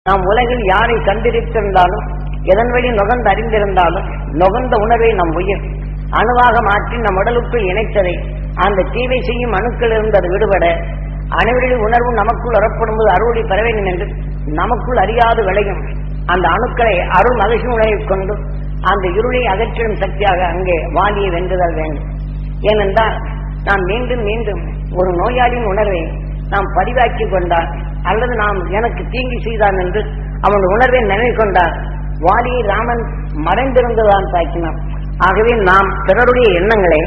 நாம் உலகில் யாரை கண்டிருத்திருந்தாலும் எதன் வழி நுகர்ந்து அறிந்திருந்தாலும் நுகர்ந்த உணர்வை நம் உயிர் அணுவாக மாற்றி நம் உடலுக்குள் இணைத்ததை அந்த தீவை செய்யும் அணுக்கள் இருந்து அது விடுபட அனைவரின் உணர்வு நமக்குள் வரப்படும்போது அருளை பெற வேண்டும் என்று நமக்குள் அறியாது விளையும் அந்த அணுக்களை அருள் மகிழ்ச்சி உணவைக் கொண்டு அந்த இருளை அகற்றிடும் சக்தியாக அங்கே வாலியை வென்றுதல் வேண்டும். ஏனென்றால் நாம் மீண்டும் மீண்டும் ஒரு நோயாளியின் உணர்வை நாம் பதிவாக்கி கொண்டார் அல்லது நாம் எனக்கு தீங்கி செய்தான் என்று அவன் உணர்வை நினைவு கொண்டார் வாலியை ராமன் மறைந்திருந்ததான் தாக்கினான். ஆகவே நாம் பிறருடைய எண்ணங்களை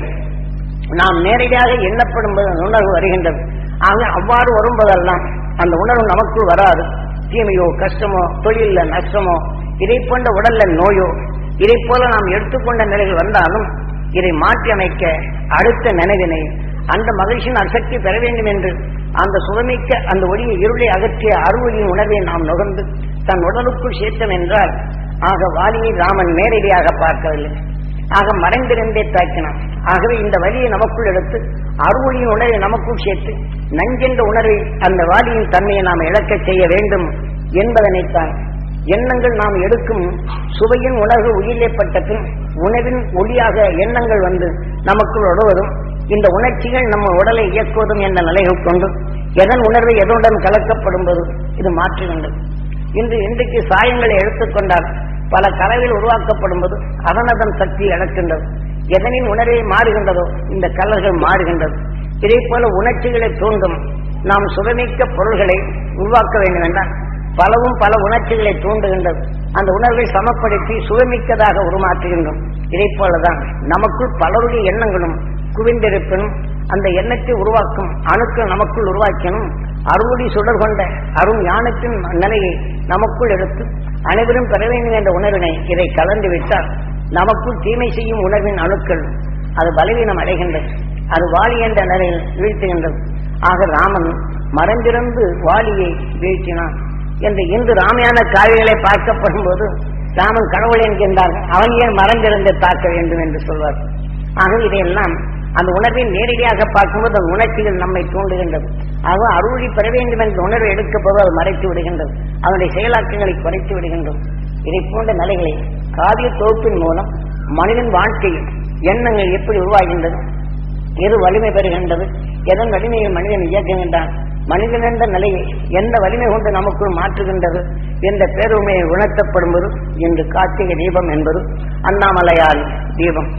நாம் நேரடியாக எண்ணப்படும் உணர்வு வருகின்றது. ஆக அவ்வாறு வரும்போதெல்லாம் அந்த உணர்வு நமக்குள் வராது. தீமையோ கஷ்டமோ தொழில நஷ்டமோ இதை போன்ற உடல்ல நோயோ இதை போல நாம் எடுத்துக்கொண்ட நிலையில் வந்தாலும் இதை மாற்றி அமைக்க அடுத்த நினைவினை அந்த மகிழ்ச்சியின் அசக்தி பெற வேண்டும் என்று அந்த சுதமிக்க அந்த ஒளியை இருளை அகற்றிய அருளின் உணர்வை நாம் நுகர்ந்து தன் உடலுக்குள் சேர்த்தம் என்றால் ஆக வாலியை ராமன் நேரடியாக பார்க்கவில்லை, ஆக மறைந்திருந்தே தாக்கினான். ஆகவே இந்த வலியை நமக்குள் எடுத்து அருளின் உணர்வை நமக்குள் சேர்த்து நஞ்சென்ற உணர்வை அந்த வாலியின் தன்மையை நாம் இழக்க செய்ய வேண்டும் என்பதனைத்தான் எண்ணங்கள் நாம் எடுக்கும் சுவையின் உணர்வு உயிரிழப்பட்ட பின் உணவின் ஒளியாக எண்ணங்கள் வந்து நமக்குள் உடவதும் இந்த உணர்ச்சிகள் நம்ம உடலை இயக்குவதும் என்ற நிலைகள் கொண்டு எதன் உணர்வை எதனுடன் கலக்கப்படும் போது இது மாற்றுகின்றது. இன்றைக்கு சாயங்களை எடுத்துக்கொண்டால் பல கலவையில் உருவாக்கப்படும் போது அதனதன் சக்தி இழக்கின்றது. எதனின் உணர்வை மாறுகின்றதோ இந்த கலர்கள் மாறுகின்றது. இதே போல உணர்ச்சிகளை தூண்டும் நாம் சுகமிக்க பொருள்களை உருவாக்க வேண்டும் என்றால் பலவும் பல உணர்ச்சிகளை தூண்டுகின்றது. அந்த உணர்வை சமப்படுத்தி சுகமிக்கதாக உருமாற்றுகின்றோம். இதை போலதான் நமக்குள் பலருடைய எண்ணங்களும் குவிந்திருப்பினும் அந்த எண்ணத்தை உருவாக்கும் அணுக்கள் நமக்குள் உருவாக்கணும். அருளி சுடர் கொண்ட அருண் ஞானத்தின் நிலையை நமக்குள் எடுத்து அனைவரும் பெற வேண்டும் என்ற உணர்வினை இதை கலந்து விட்டால் நமக்குள் தீமை செய்யும் உணர்வின் அணுக்கள் அது பலவீனம் அடைகின்றது. அது வாலி என்ற நிலையில் வீழ்த்துகின்றது. ஆக ராமன் மறைந்திருந்து வாலியை வீழ்த்தினான் என்று இன்று ராமையான காவியங்களை பார்க்கப்படும் போது ராமன் கடவுள் என்கின்றார், அவன் ஏன் மறைந்திருந்து தாக்க வேண்டும் என்று சொல்வார். ஆக இதையெல்லாம் அந்த உணர்வை நேரடியாக பார்க்கும்போது அந்த உணர்ச்சிகள் நம்மை தூண்டுகின்றது. ஆக அருளி பெற வேண்டும் என்ற உணர்வை எடுக்கப்போது அது மறைத்து விடுகின்றது, அதனுடைய செயலாக்கங்களை குறைத்து விடுகின்றது. இதை போன்ற நிலைகளை காவிய தொகுப்பின் மூலம் மனிதன் வாழ்க்கையில் எண்ணங்கள் எப்படி உருவாகின்றது, எது வலிமை பெறுகின்றது, எதன் வலிமையை மனிதன் இயக்குகின்றான், மனிதன் என்ற நிலையை எந்த வலிமை கொண்டு நமக்குள் மாற்றுகின்றது என்ற பேருமையை உணர்த்தப்படுவது இன்று கார்த்திகை தீபம் என்பது அண்ணாமலையார் தீபம்.